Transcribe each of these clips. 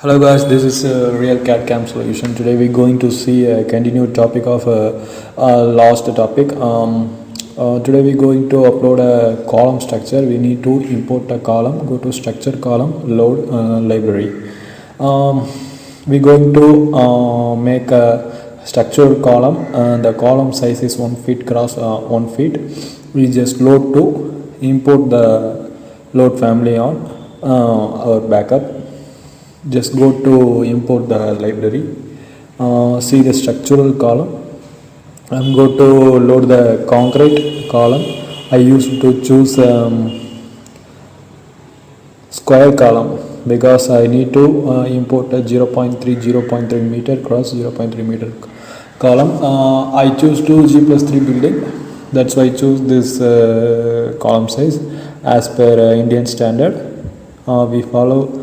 Hello guys, this is Real CAD CAM Solution. Today we're going to see a continued topic of last topic. Today we're going to upload a column structure. We need to import a column. Go to structure column, load library. We're going to make a structured column. The column size is 1 feet cross 1 feet. We just load to import the load family on our backup. Just go to import the library, see the structural column. I'm going to load the concrete column. I used to choose square column because I need to import a 0.3 meter cross 0.3 meter column. I choose to G+3 building. That's why I choose this column size as per Indian standard. We follow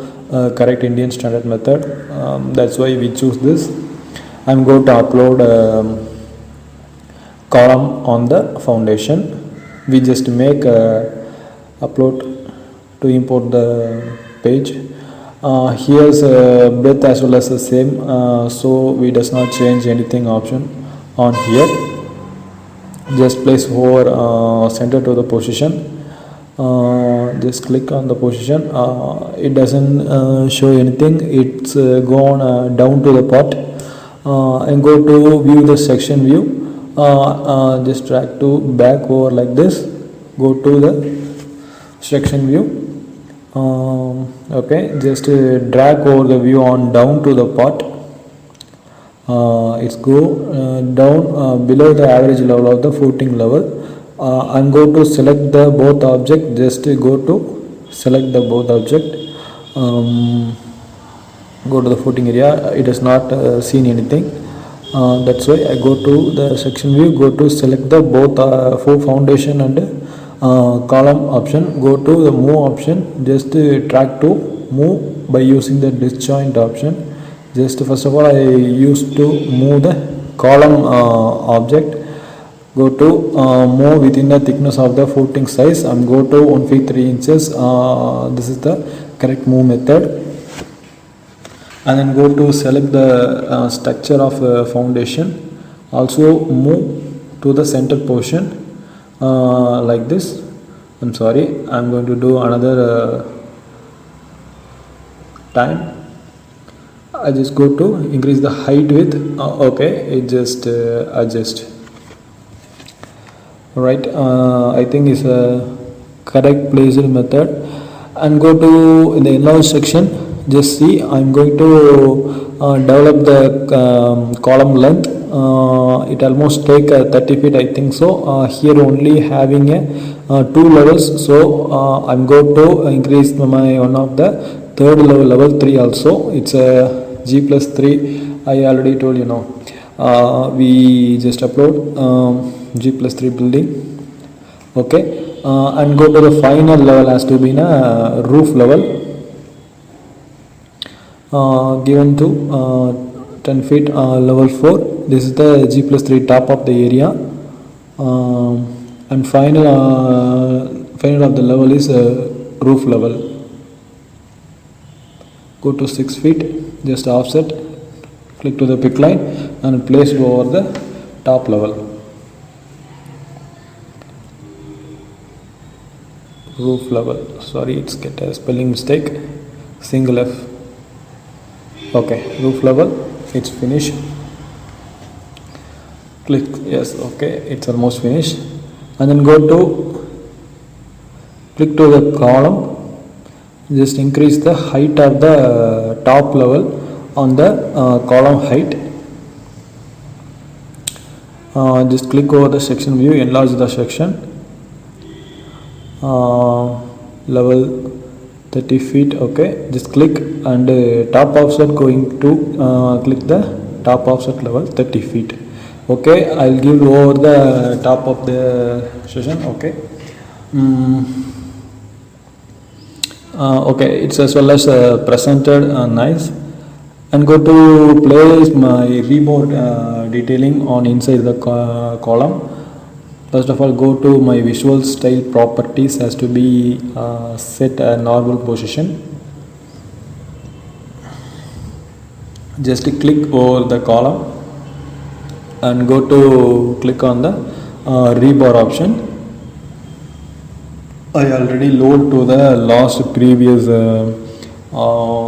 correct Indian standard method. That's why we choose this. I'm going to upload column on the foundation. We just make upload to import the page. Here's breadth as well as the same, so we does not change anything option on here. Just place over center to the position. Just click on the position. It doesn't show anything. It's gone down to the part, and go to view the section view. Just drag to back over like this. Go to the section view. Okay, just drag over the view on down to the part. It's go down below the average level of the footing level. I'm going to select the both object. Just go to select the both object. Go to the footing area. It has not seen anything. That's why I go to the section view. Go to select the both foundation and column option. Go to the move option. Just drag to move by using the disjoint option. Just first of all, I used to move the column object. Go to move within the thickness of the footing size. I'm go to 1 feet 3 inches. This is the correct move method. And then go to select the structure of foundation. Also move to the center portion like this. I'm sorry, I'm going to do another time. I just go to increase the height with okay, it just adjust. Right, I think is a correct placement method. And go to in the enlarge section. Just see, I'm going to develop the column length. It almost take 30 feet, I think so. Here only having a 2 levels, so I'm going to increase my one of the third level 3 also. It's a G+3. I already told you know. We just upload G+3 building. Okay, and go to the final level has to be in a roof level. Given to 10 feet level 4. This is the G+3 top of the area. And final of the level is roof level. Go to 6 feet, just offset, click to the pick line and place it over the top level. Roof level, sorry, it's get a spelling mistake, single F. Okay, roof level, it's finished. Click yes, okay, it's almost finished. And then go to click to the column. Just increase the height of the top level on the column height. Just click over the section view, enlarge the section. Level 30 feet. Okay, just click and top offset going to click the top offset level 30 feet. Okay, I'll give over the top of the session. Okay. Okay, it's as well as presented nice. And go to place my reboard detailing on inside the column. First of all, go to my visual style properties, has to be set a normal position. Just click over the column and go to click on the rebar option. I already load to the last previous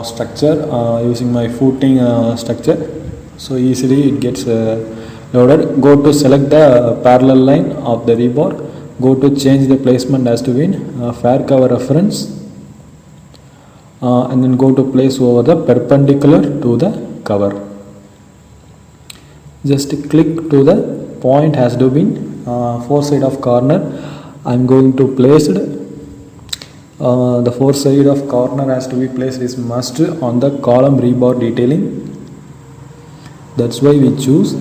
structure using my footing structure, so easily it gets loaded. Go to select the parallel line of the rebar, go to change the placement as to win fair cover reference, and then go to place over the perpendicular to the cover. Just click to the point has to be four side of corner. I'm going to place it. The four side of corner has to be placed is must on the column rebar detailing. That's why we choose,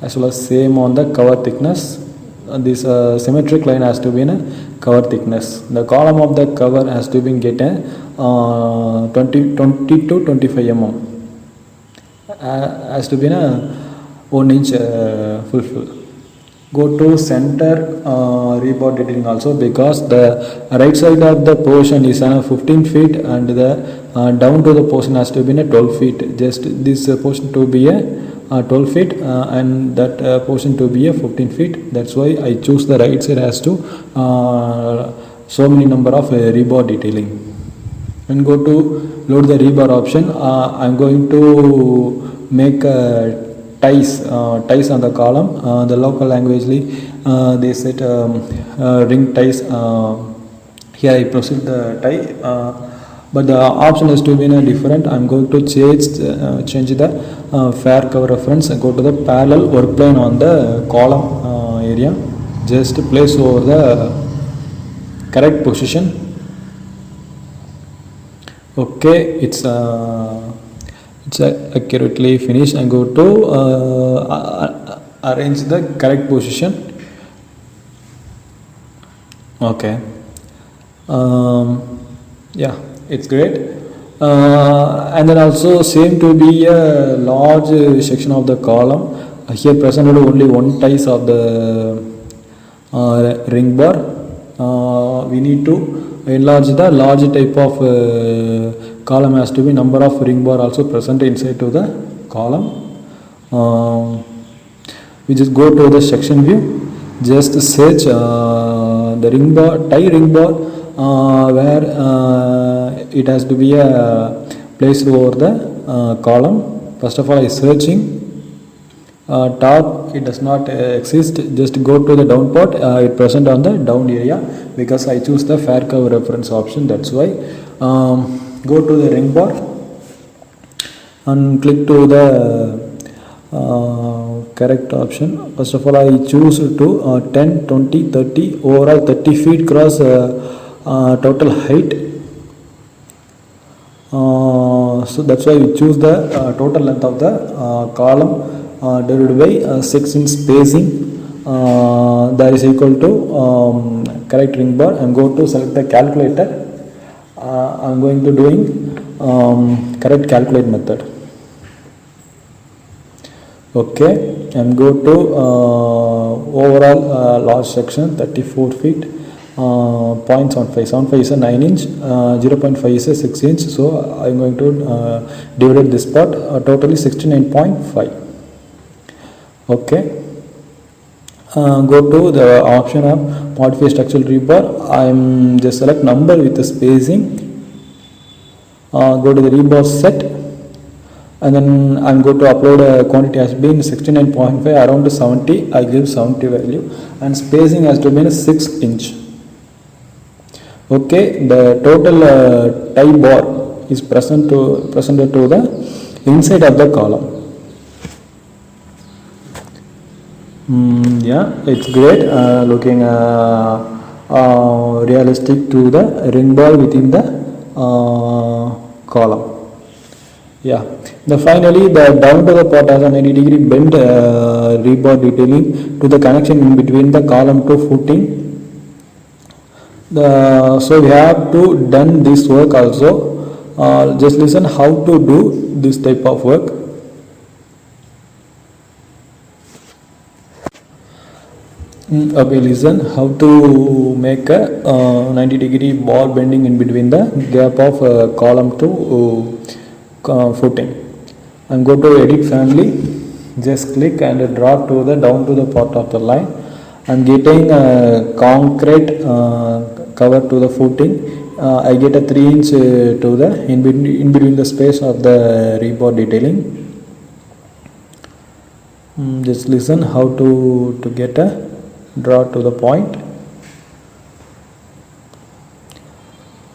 as well as same on the cover thickness. This symmetric line has to be in a cover thickness. The column of the cover has to be get a 20 to 25 mm. Has to be in a 1 inch fulfill. Go to center rebar detailing also, because the right side of the portion is 15 feet and the down to the portion has to be in a 12 feet. Just this portion to be a 12 feet and that portion to be a 15 feet. That's why I choose the right side as to so many number of rebar detailing. And go to load the rebar option. I'm going to make ties on the column. The local languagely they said ring ties. Here I proceed the tie, but the option is to be different. I'm going to change the fair cover reference and go to the parallel work plane on the column area. Just place over the correct position. Okay, it's accurately finished. And go to arrange the correct position. Okay, yeah, it's great. And then also same to be a large section of the column. Here presented only one ties of the ring bar. We need to enlarge the large type of column. Has to be number of ring bar also present inside to the column. We just go to the section view, just search the ring bar, tie ring bar, where it has to be placed over the column. First of all, I searching top, it does not exist. Just go to the down part, it present on the down area, because I choose the fair cover reference option. That's why. Go to the ring bar and click to the correct option. First of all, I choose to 10, 20, 30, overall 30 feet cross total height. So that's why we choose the total length of the column divided by 6 inch spacing. That is equal to correct ring bar. And go to select the calculator. I'm going to doing correct calculate method. Okay, and go to overall large section 34 feet, 0.75. 75 is a 9 inch, 0.5 is a 6 inch. So I'm going to divide this part, totally 69.5. Okay. Go to the option of modify structural rebar. I'm just select number with the spacing. Go to the rebar set, and then I'm going to upload a quantity has been 69.5 around 70. I give 70 value, and spacing has to be 6 inch. Okay, the total tie bar is presented to the inside of the column. Yeah, it's great, looking realistic to the ring bar within the column. Yeah, finally the down to the part has a 90-degree bend rebar detailing to the connection in between the column to footing. So we have to done this work also. Just listen how to do this type of work. Okay, listen how to make a 90-degree ball bending in between the gap of column to footing. And go to edit family, just click and drop to the down to the part of the line. I'm getting concrete cover to the footing. I get a 3 inch to the in between the space of the rebar detailing. Just listen how to get a draw to the point.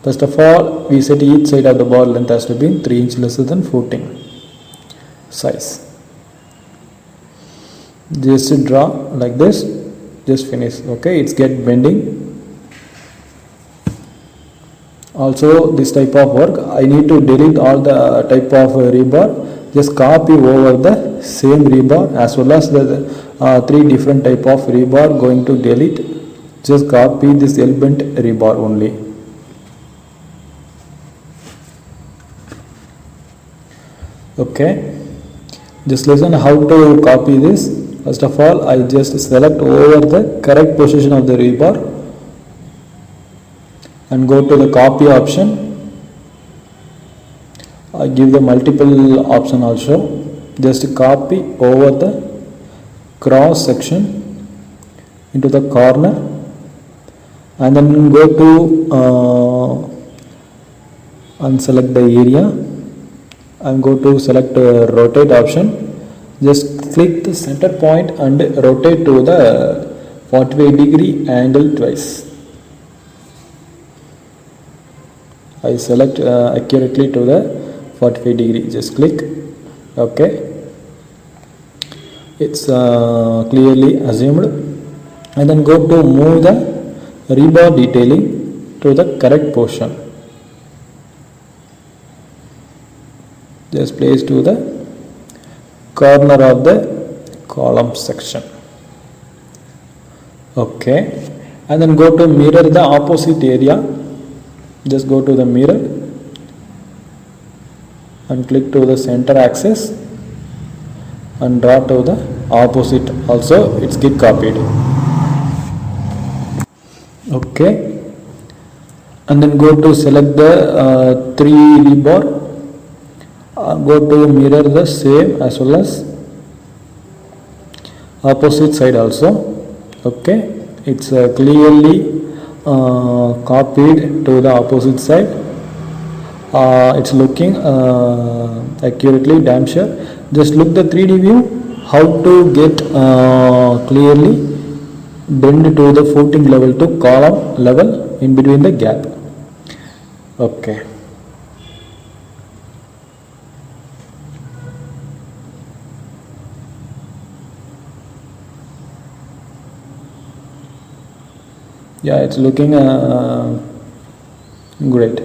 First of all, we set each side of the bar length has to be 3 inch lesser than footing size. Just draw like this, just finish. Okay, it's get bending. Also, this type of work I need to delete all the type of rebar, just copy over the same rebar as well as the 3 different type of rebar going to delete. Just copy this L bent rebar only. Okay, just listen how to copy this. First of all, I just select over the correct position of the rebar and go to the copy option. I give the multiple option also. Just copy over the cross section into the corner and then go to unselect the area and go to select rotate option. Just click the center point and rotate to the 45-degree angle twice. I select accurately to the 45 degree. Just click. Okay. It's clearly assumed. And then go to move the rebar detailing to the correct position. Just place to the corner of the column section. Okay. And then go to mirror the opposite area. Just go to the mirror and click to the center axis and draw to the opposite. Also, it's get copied. Okay, and then go to select the 3 rebar. Go to mirror the same as well as opposite side also. Okay, it's clearly copied to the opposite side. It's looking accurately, damn sure. Just look the 3D view how to get clearly bend to the footing level to column level in between the gap. Okay. Yeah, it's looking great.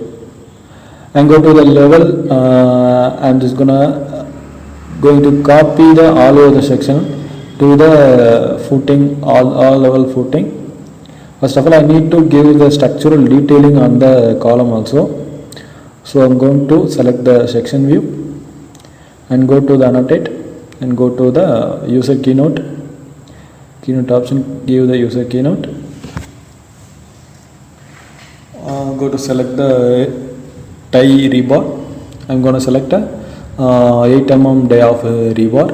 And go to the level. I'm just going to copy the all over the section to the footing, all level footing. First of all, I need to give the structural detailing on the column also. So I'm going to select the section view and go to the annotate and go to the user keynote option. Give the user keynote. Go to select the tie rebar. I'm going to select a 8 mm die of rebar.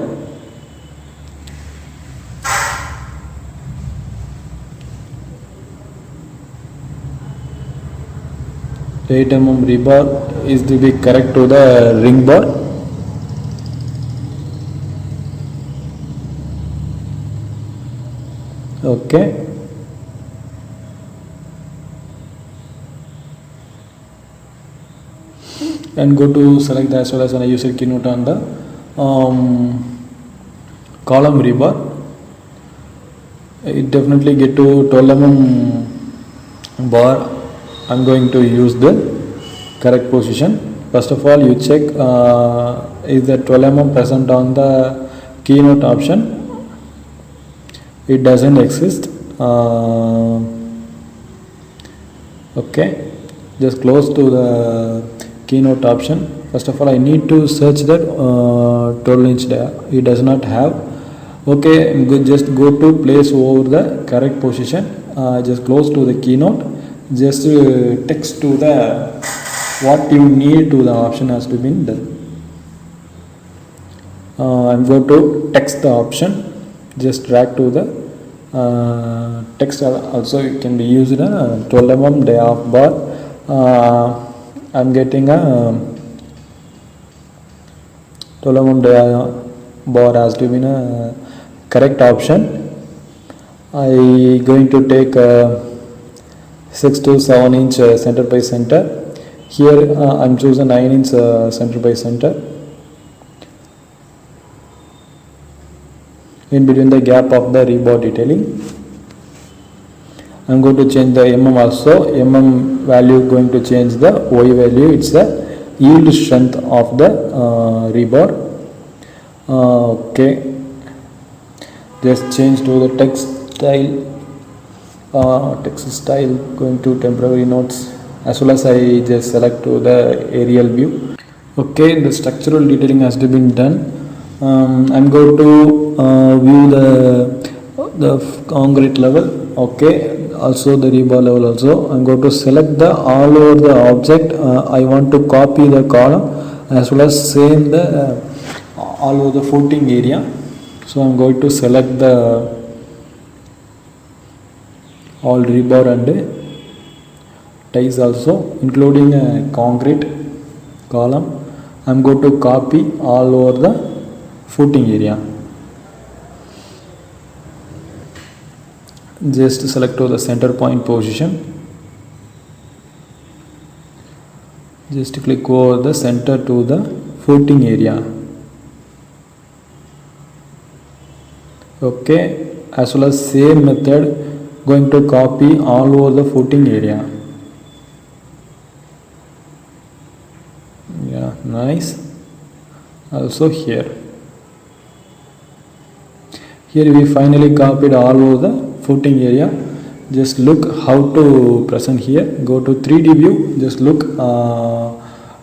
The 8 mm rebar is to be correct to the ring bar. Okay. And go to select the as well as a user keynote on the column rebar. It definitely get to 12 mm bar. I'm going to use the correct position. First of all, you check is the 12 mm present on the keynote option. It doesn't exist. Okay, just close to the keynote option. First of all, I need to search that 12 inch dia. It does not have. Okay, just go to place over the correct position. Just close to the keynote. Just text to the what you need to the option has to be done. I'm going to text the option, just drag to the text. Also it can be used 12 mm day off bar. I'm getting a 12 mm day bar as to be a correct option. I going to take 6 to 7 inch center by center. Here I'm choosing 9 inch center by center. In between the gap of the rebar detailing, I'm going to change the mm also. Mm value going to change the Y value. It's the yield strength of the rebar. Okay, just change to the text style. Text style going to temporary notes, as well as I just select to the aerial view. Okay, the structural detailing has to been done. I'm going to view the concrete level. Okay, also the rebar level also. I'm going to select the all over the object. I want to copy the column as well as same the all over the footing area. So I'm going to select the all rebar and ties also, including a concrete column. I'm going to copy all over the footing area. Just select to the center point position. Just click over the center to the footing area. Okay, as well as same method going to copy all over the footing area. Yeah, nice. Also here we finally copied all over the footing area. Just look how to present here. Go to 3D view. Just look,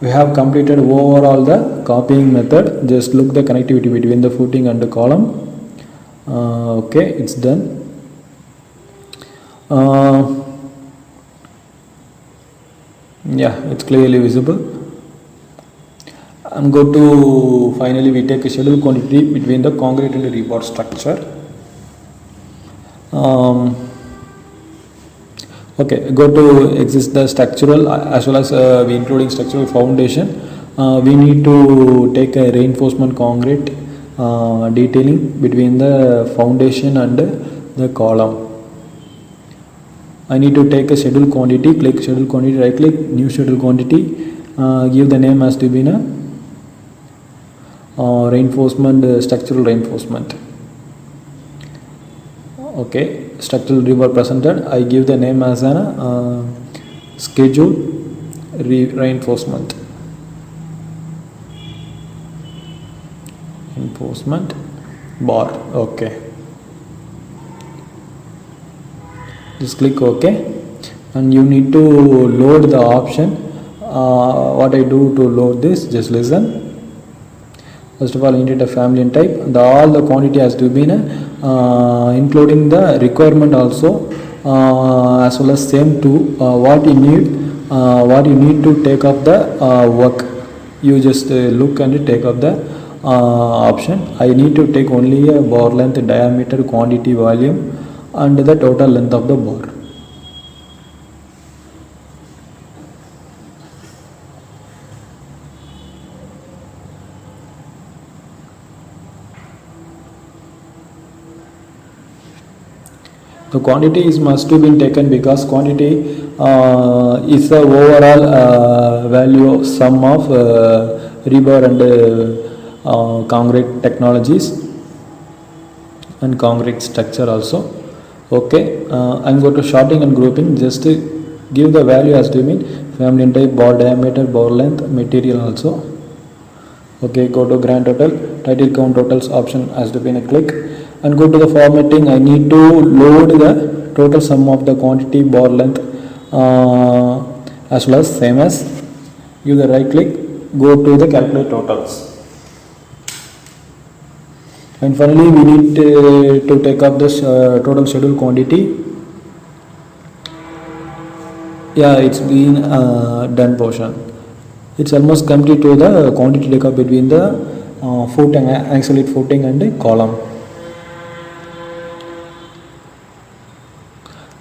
we have completed overall the copying method. Just look the connectivity between the footing and the column. Okay, it's done. Yeah, it's clearly visible. I'm going to finally we take a schedule quantity between the concrete and the rebar structure. Okay, go to exist the structural as well as we including structural foundation. We need to take a reinforcement concrete detailing between the foundation and the column. I need to take a schedule quantity. Click schedule quantity, right click, new schedule quantity, give the name as to be reinforcement, structural reinforcement. Okay, structural rebar presented. I give the name as an schedule reinforcement bar. Okay, just click OK, and you need to load the option. What I do to load this, just listen. First of all, you need a family and type. All the quantity has to be including the requirement also, as well as same to what you need to take up the work. You just look and take up the option. I need to take only a bar length, diameter, quantity, volume, and the total length of the bar. The quantity is must to be taken because quantity is the overall value sum of rebar and concrete technologies and concrete structure also. Okay, I'm going to sorting and grouping. Just give the value as to mean family and type, bar diameter, bar length, material also. Okay, go to grand total, title count totals option has to be in a click, and go to the formatting. I need to load the total sum of the quantity, bar length, as well as same as. Give the right click, go to the calculate totals, and finally we need to take up this total schedule quantity. Yeah, it's been done portion. It's almost complete to the quantity take up between the footing, isolate footing and column.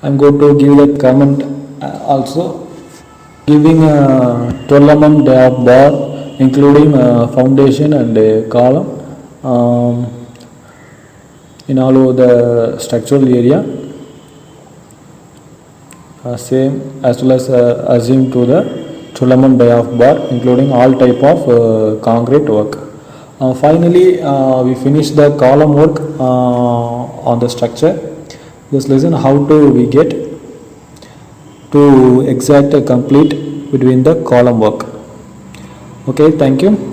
I'm going to give the comment also, giving 12 mm diap bar including foundation and column in all over the structural area, same as well as assume to the 12 mm diap bar including all type of concrete work. Finally, we finish the column work on the structure. Just listen how to we get to exact complete between the column work. Okay, thank you.